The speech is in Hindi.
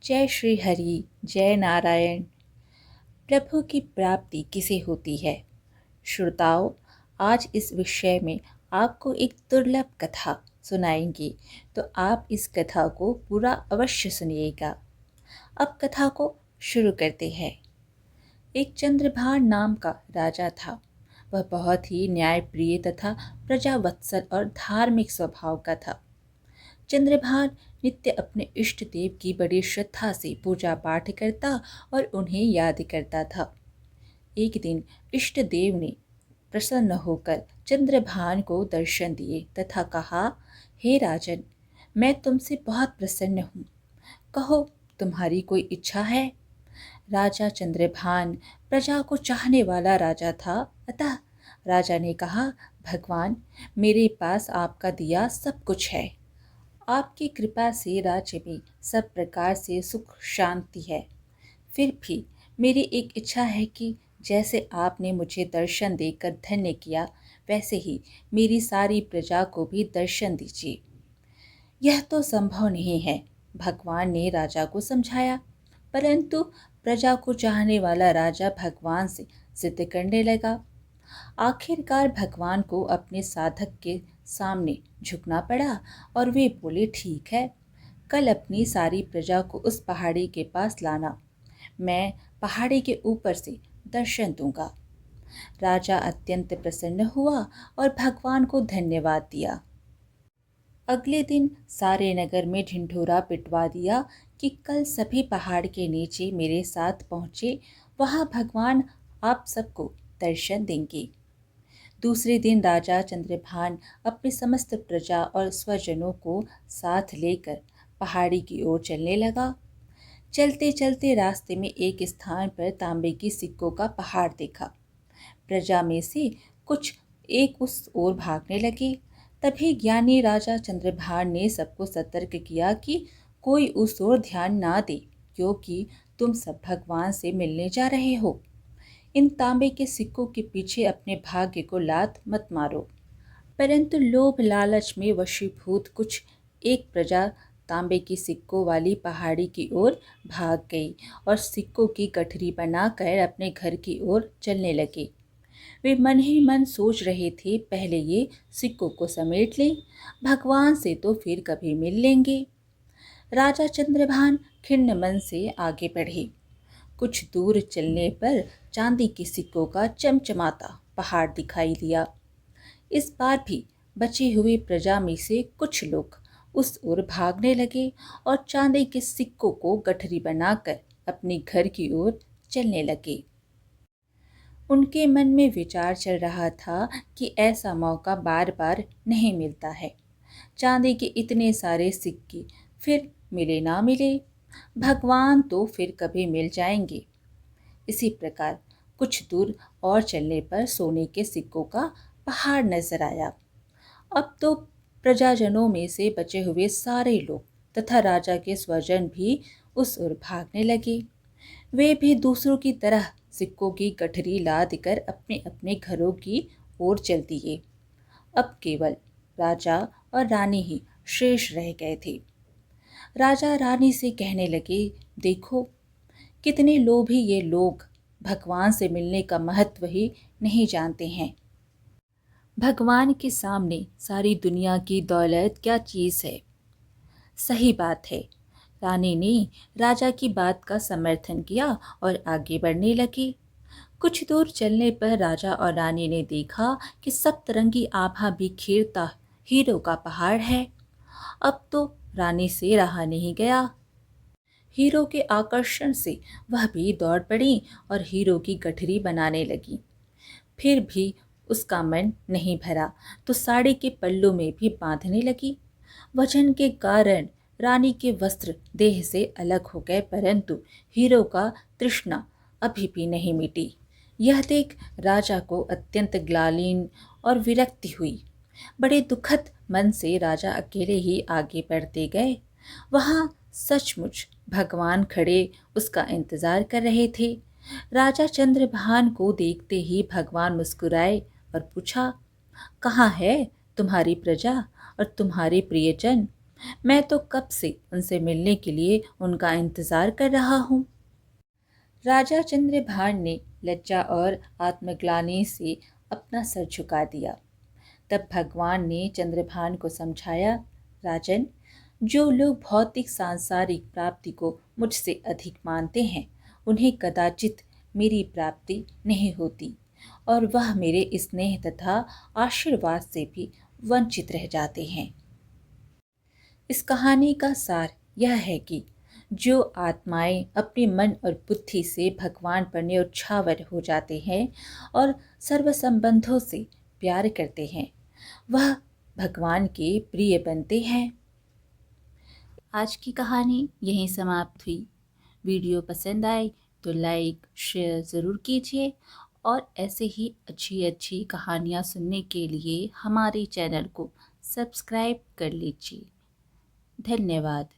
जय श्री हरि, जय नारायण। प्रभु की प्राप्ति किसे होती है? श्रोताओं, आज इस विषय में आपको एक दुर्लभ कथा सुनाएंगे, तो आप इस कथा को पूरा अवश्य सुनिएगा। अब कथा को शुरू करते हैं। एक चंद्रभान नाम का राजा था। वह बहुत ही न्यायप्रिय तथा प्रजावत्सल और धार्मिक स्वभाव का था। चंद्रभान नित्य अपने इष्ट देव की बड़ी श्रद्धा से पूजा पाठ करता और उन्हें याद करता था। एक दिन इष्ट देव ने प्रसन्न होकर चंद्रभान को दर्शन दिए तथा कहा, हे राजन, मैं तुमसे बहुत प्रसन्न हूँ। कहो, तुम्हारी कोई इच्छा है? राजा चंद्रभान प्रजा को चाहने वाला राजा था, अतः राजा ने कहा, भगवान, मेरे पास आपका दिया सब कुछ है। आपकी कृपा से राज्य में सब प्रकार से सुख शांति है। फिर भी मेरी एक इच्छा है कि जैसे आपने मुझे दर्शन देकर धन्य किया, वैसे ही मेरी सारी प्रजा को भी दर्शन दीजिए। यह तो संभव नहीं है, भगवान ने राजा को समझाया। परंतु प्रजा को चाहने वाला राजा भगवान से जिद करने लगा। आखिरकार भगवान को अपने साधक के सामने झुकना पड़ा और वे बोले, ठीक है, कल अपनी सारी प्रजा को उस पहाड़ी के पास लाना। मैं पहाड़ी के ऊपर से दर्शन दूंगा। राजा अत्यंत प्रसन्न हुआ और भगवान को धन्यवाद दिया। अगले दिन सारे नगर में ढिंढोरा पिटवा दिया कि कल सभी पहाड़ के नीचे मेरे साथ पहुँचे, वहाँ भगवान आप सबको दर्शन देंगे। दूसरे दिन राजा चंद्रभान अपनी समस्त प्रजा और स्वजनों को साथ लेकर पहाड़ी की ओर चलने लगा। चलते चलते रास्ते में एक स्थान पर तांबे की सिक्कों का पहाड़ देखा। प्रजा में से कुछ एक उस ओर भागने लगे। तभी ज्ञानी राजा चंद्रभान ने सबको सतर्क किया कि कोई उस ओर ध्यान ना दे, क्योंकि तुम सब भगवान से मिलने जा रहे हो। इन तांबे के सिक्कों के पीछे अपने भाग्य को लात मत मारो। परंतु लोभ लालच में वशीभूत कुछ एक प्रजा तांबे की सिक्कों वाली पहाड़ी की ओर भाग गई और सिक्कों की गठरी बनाकर अपने घर की ओर चलने लगे। वे मन ही मन सोच रहे थे, पहले ये सिक्कों को समेट लें, भगवान से तो फिर कभी मिल लेंगे। राजा चंद्रभान खिन्न मन से आगे बढ़े। कुछ दूर चलने पर चांदी के सिक्कों का चमचमाता पहाड़ दिखाई दिया। इस बार भी बचे हुए प्रजा में से कुछ लोग उस ओर भागने लगे और चांदी के सिक्कों को गठरी बनाकर अपने घर की ओर चलने लगे। उनके मन में विचार चल रहा था कि ऐसा मौका बार बार नहीं मिलता है। चांदी के इतने सारे सिक्के फिर मिले ना मिले, भगवान तो फिर कभी मिल जाएंगे। इसी प्रकार कुछ दूर और चलने पर सोने के सिक्कों का पहाड़ नजर आया। अब तो प्रजाजनों में से बचे हुए सारे लोग तथा राजा के स्वजन भी उस ओर भागने लगे। वे भी दूसरों की तरह सिक्कों की गठरी लाद कर अपने अपने घरों की ओर चल दिए। अब केवल राजा और रानी ही शेष रह गए थे। राजा रानी से कहने लगे, देखो, कितने लोभी ये लोग भगवान से मिलने का महत्व ही नहीं जानते हैं। भगवान के सामने सारी दुनिया की दौलत क्या चीज़ है। सही बात है। रानी ने राजा की बात का समर्थन किया और आगे बढ़ने लगी। कुछ दूर चलने पर राजा और रानी ने देखा कि सप्तरंगी आभा बिखेरता हीरो का पहाड़ है। अब तो रानी से रहा नहीं गया। हीरो के आकर्षण से वह भी दौड़ पड़ी और हीरो की गठरी बनाने लगी। फिर भी उसका मन नहीं भरा तो साड़ी के पल्लू में भी बांधने लगी। वजन के कारण रानी के वस्त्र देह से अलग हो गए, परंतु हीरो का तृष्णा अभी भी नहीं मिटी। यह देख राजा को अत्यंत ग्लानि और विरक्ति हुई। बड़े दुखद मन से राजा अकेले ही आगे बढ़ते गए। वहाँ सचमुच भगवान खड़े उसका इंतजार कर रहे थे। राजा चंद्रभान को देखते ही भगवान मुस्कुराए और पूछा, कहाँ है तुम्हारी प्रजा और तुम्हारे प्रियजन? मैं तो कब से उनसे मिलने के लिए उनका इंतज़ार कर रहा हूँ। राजा चंद्रभान ने लज्जा और आत्मग्लानि से अपना सर झुका दिया। तब भगवान ने चंद्रभान को समझाया, राजन, जो लोग भौतिक सांसारिक प्राप्ति को मुझसे अधिक मानते हैं, उन्हें कदाचित मेरी प्राप्ति नहीं होती और वह मेरे स्नेह तथा आशीर्वाद से भी वंचित रह जाते हैं। इस कहानी का सार यह है कि जो आत्माएं अपने मन और बुद्धि से भगवान पर न्योछावर हो जाते हैं और सर्व संबंधों से प्यार करते हैं, वह भगवान के प्रिय बनते हैं। आज की कहानी यहीं समाप्त हुई। वीडियो पसंद आए तो लाइक शेयर ज़रूर कीजिए और ऐसे ही अच्छी अच्छी कहानियाँ सुनने के लिए हमारे चैनल को सब्सक्राइब कर लीजिए। धन्यवाद।